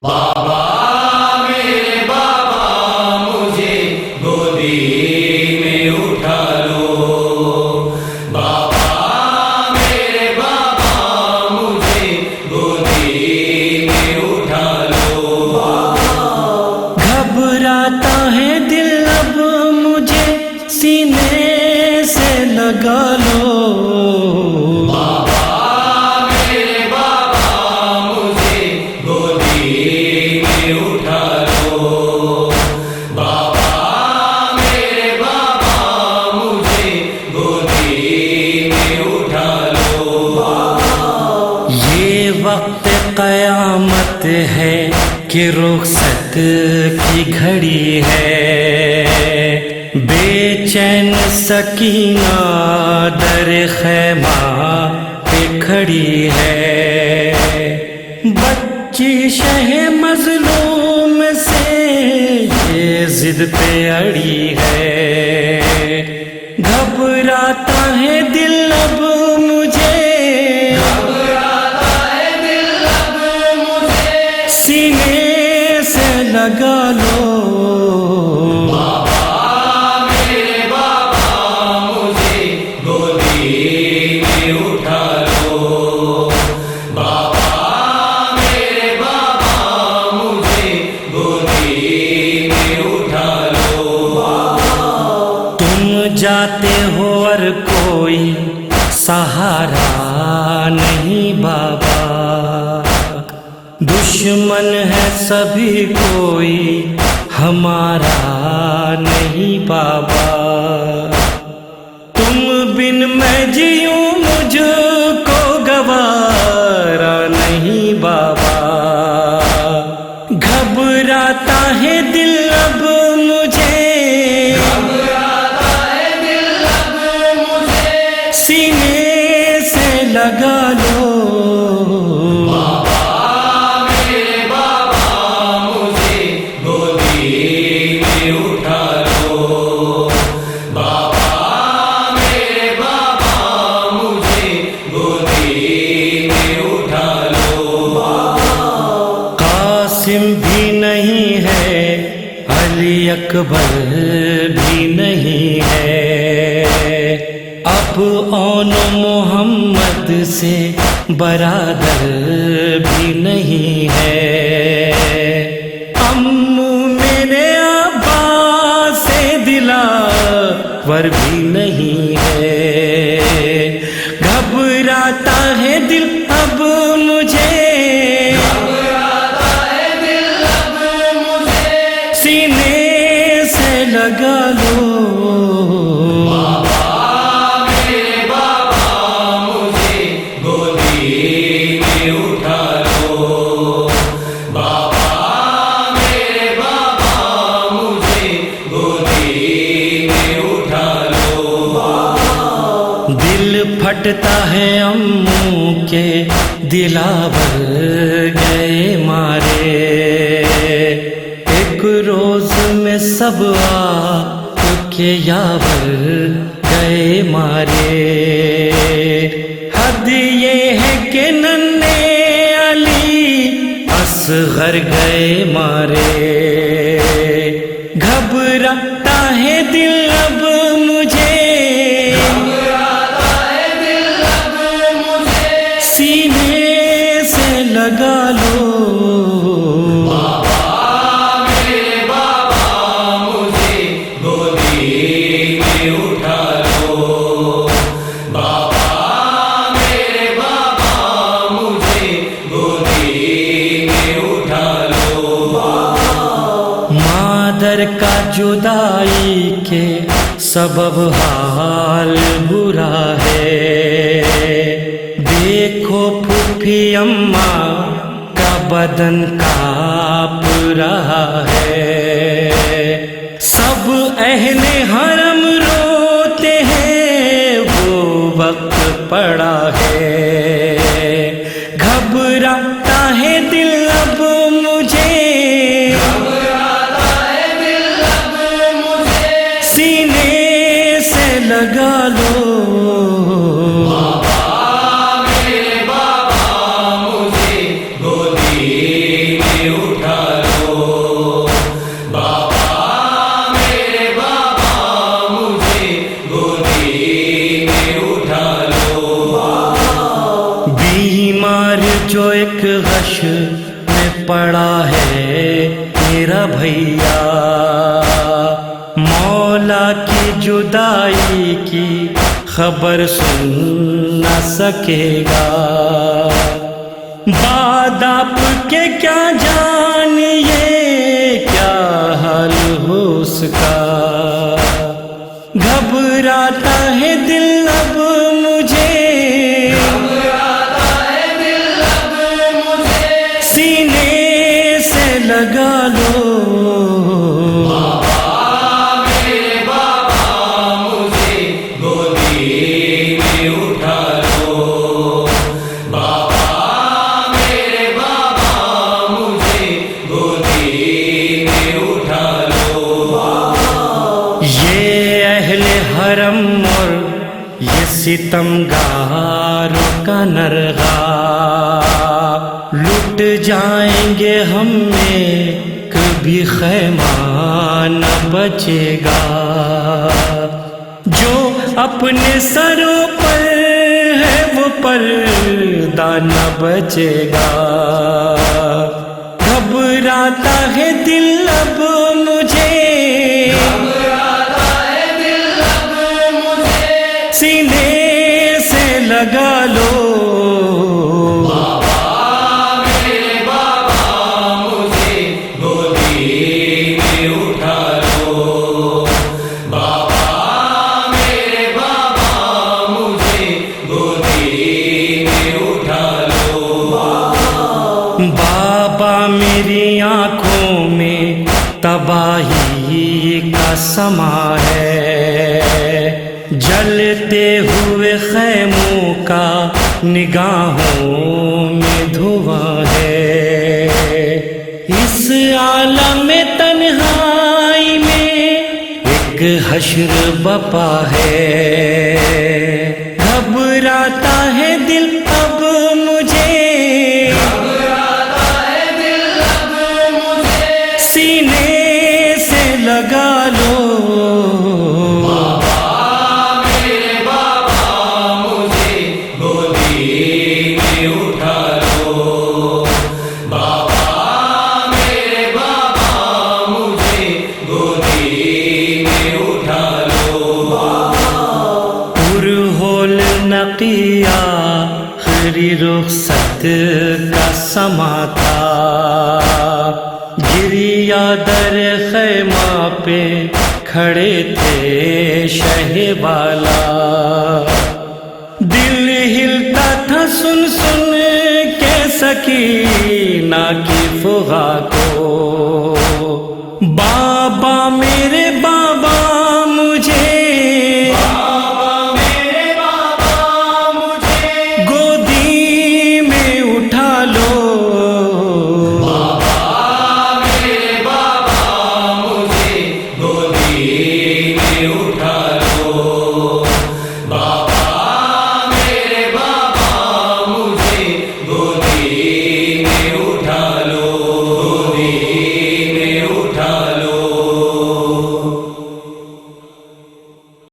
بابا میرے بابا مجھے گودی میں اٹھا لو، بابا میرے بابا مجھے گودی میں اٹھا لو۔ گھبراتا ہے دل اب مجھے سینے سے لگا لو، وقت قیامت ہے کہ رخصت کی گھڑی ہے، بے چین سکینہ در خیمہ پہ کھڑی ہے، بچی شہ مظلوم سے یہ ضد پہ اڑی ہے، گھبراتا ہے دل اب مجھے سینے سے لگا لو، بابا میرے بابا مجھے گودی میں اٹھا لو، بابا میرے بابا مجھے گودی میں اٹھا لو۔ تم جاتے ہو اور کوئی سہارا نہیں بابا، دشمن ہے سبھی کوئی ہمارا نہیں بابا، تم بن میں جیوں مجھ کو گوارا نہیں بابا، گھبراتا ہے دل اب مجھے سینے سے لگا لو، قاسم بھی نہیں ہے علی اکبر بھی نہیں ہے، اب اون محمد سے برادر بھی نہیں ہے، امو میرے ابا سے دلاور بھی نہیں ہے، گھبراتا ہے دل اب مجھے سینے سے لگا لو، بابا میرے بابا مجھے گودی میں اٹھا لو، بابا میرے بابا مجھے گودی میں اٹھا لو۔ دل پھٹتا ہے امو کے دلاور گئے مارے، ایک روز میں سب آپ کے یاور گئے مارے، حد یہ ہے کہ ننھے علی اصغر گئے مارے، گھبراتا ہے دل اب مجھے سینے سے لگا لو، مادر کا جدائی کے سبب حال برا ہے، دیکھو پھوپھی اماں کا بدن کانپ رہا ہے، سب اہل حرم روتے ہیں وہ وقت پڑا ہے، گھبراتا ہے دل اب مجھے سینے سے لگا لو، بابا میرے بابا مجھے گودی میں اٹھا میں پڑا ہے تیرا بھیا، مولا کی جدائی کی خبر سن نہ سکے گا، بعد آپ کے کیا جانیے کیا حال ہو اس کا، گھبراتا ہے دل اب مجھے، سینے سے لگا لو، میرے بابا مجھے گودی میں اٹھا لو، بابا میرے بابا مجھے گودی میں اٹھا لو، یہ اہل حرم اور یہ ستمگاروں کا نرغہ، لٹ جائیں گے ہم میں کبھی خیمہ نہ بچے گا، جو اپنے سروں پر ہے وہ پردہ نہ بچے گا، گھبراتا ہے دل اب مجھے، سینے سے لگا لو، میرے بابا مجھے گودی میں اٹھا لو، بابا میرے بابا مجھے گودی میں اٹھا لو، بابا میری آنکھوں میں تباہی کا سما ہے، جلتے ہوئے خیموں کا نگاہوں میں دھواں ہے، اس عالم تنہائی میں ایک حشر بپا ہے، گھبراتا ہے دل اب مجھے، سینے سے لگا لو، میرے بابا مجھے گودی میں اٹھا لو، بابا میرے بابا مجھے گودی میں اٹھا لو، پرہول نقیہ آخری رخصت کا سما تھا، گریا در خیمہ پہ کھڑے تھے شہ والا، دل ہلتا تھا سن سن کے سکینہ کی فغا کو،